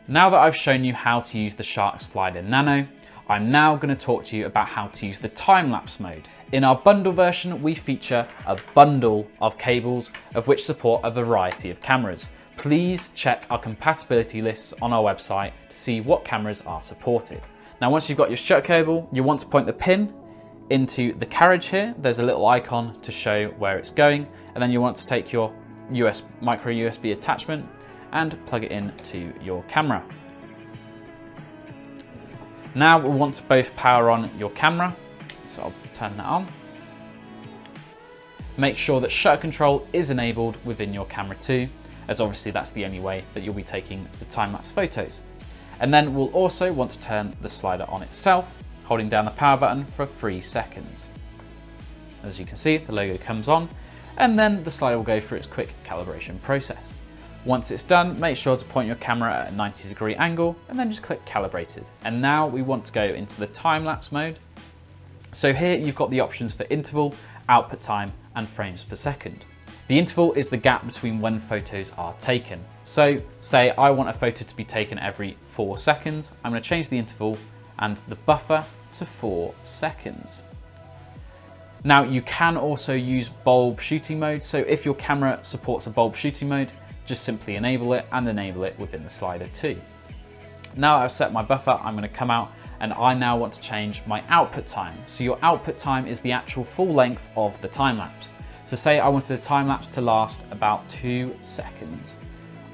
Now that I've shown you how to use the Shark Slider Nano, I'm now going to talk to you about how to use the time-lapse mode. In our bundle version, we feature a bundle of cables of which support a variety of cameras. Please check our compatibility lists on our website to see what cameras are supported. Now, once you've got your strut cable, you want to point the pin into the carriage here. There's a little icon to show where it's going, and then you want to take your micro USB attachment and plug it into your camera. Now we want to both power on your camera, so I'll turn that on. Make sure that shutter control is enabled within your camera too, as obviously that's the only way that you'll be taking the time-lapse photos. And then we'll also want to turn the slider on itself, holding down the power button for 3 seconds. As you can see, the logo comes on, and then the slider will go through its quick calibration process. Once it's done, make sure to point your camera at a 90-degree angle and then just click calibrated. And now we want to go into the time-lapse mode. So here you've got the options for interval, output time, and frames per second. The interval is the gap between when photos are taken. So say I want a photo to be taken every 4 seconds. I'm going to change the interval and the buffer to 4 seconds. Now you can also use bulb shooting mode. So if your camera supports a bulb shooting mode, just simply enable it and enable it within the slider too. Now that I've set my buffer, I'm going to come out and I now want to change my output time. So your output time is the actual full length of the time lapse. So say I wanted a time lapse to last about 2 seconds,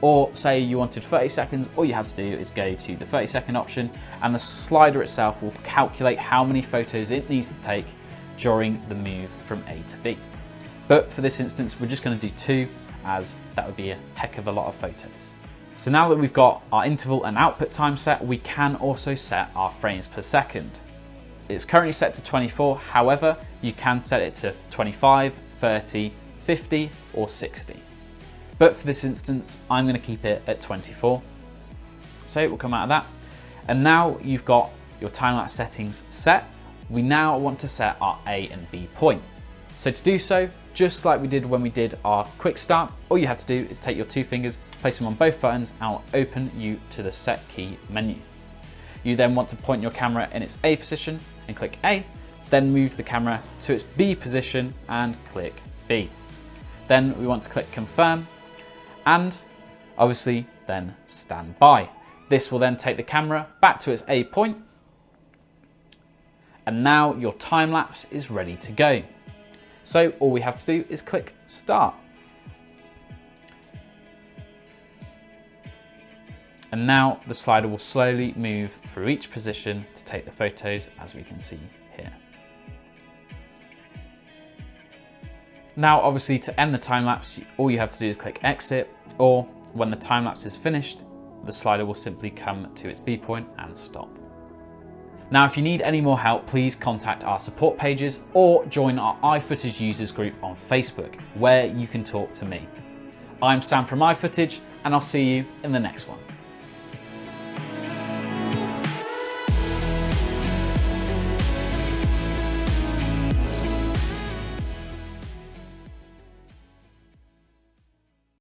or say you wanted 30 seconds, all you have to do is go to the 30-second option and the slider itself will calculate how many photos it needs to take during the move from A to B. But for this instance, we're just going to do 2, as that would be a heck of a lot of photos. So now that we've got our interval and output time set, we can also set our frames per second. It's currently set to 24, however, you can set it to 25, 30, 50, or 60. But for this instance, I'm going to keep it at 24. So we'll come out of that. And now you've got your time-lapse settings set, we now want to set our A and B point. So to do so, just like we did when we did our quick start, all you have to do is take your 2 fingers, place them on both buttons, and it'll open you to the set key menu. You then want to point your camera in its A position and click A, then move the camera to its B position and click B. Then we want to click confirm and obviously then stand by. This will then take the camera back to its A point, and now your time lapse is ready to go. So all we have to do is click start. And now the slider will slowly move through each position to take the photos, as we can see here. Now obviously to end the time lapse, all you have to do is click exit, or when the time lapse is finished, the slider will simply come to its B point and stop. Now, if you need any more help, please contact our support pages or join our iFootage users group on Facebook, where you can talk to me. I'm Sam from iFootage, and I'll see you in the next one.